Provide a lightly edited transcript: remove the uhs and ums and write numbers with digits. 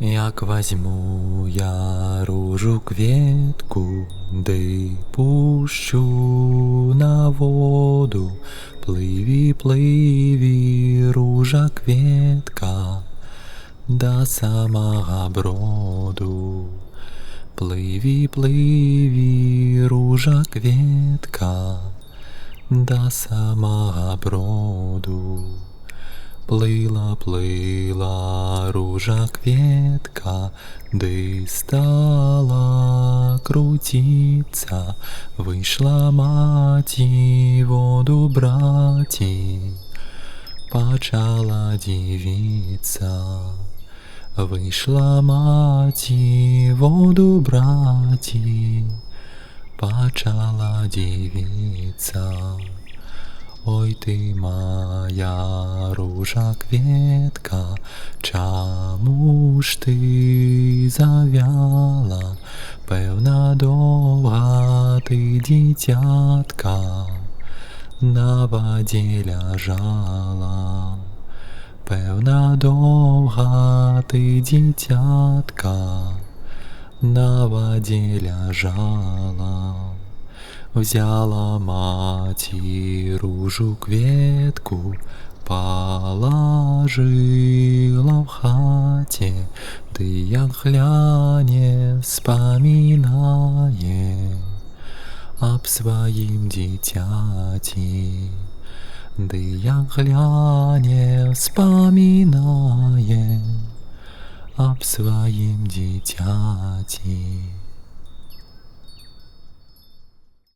Як возьму я ружу квітку, ди пущу на воду, пливі, пливі, ружа квітка, до самого броду. Пливі, пливі, ружа квітка, до самого броду. Плила, плила, ружа квітка, ди стала крутиться, вийшла маті воду браті, почала дивиться. Вийшла маті воду браті, почала дивиться. Ой ти моя ружа квітка, чому ж ти зав'яла? Певна довга ти, дитятка, на воді ляжала. Певна довга ти, дитятка, на воді ляжала. Взяла маті ружу квітку, положила в хаті, ти як гляне, вспоминає об своїм дитяті. Ды як гляне, вспоминає об своїм дитяті.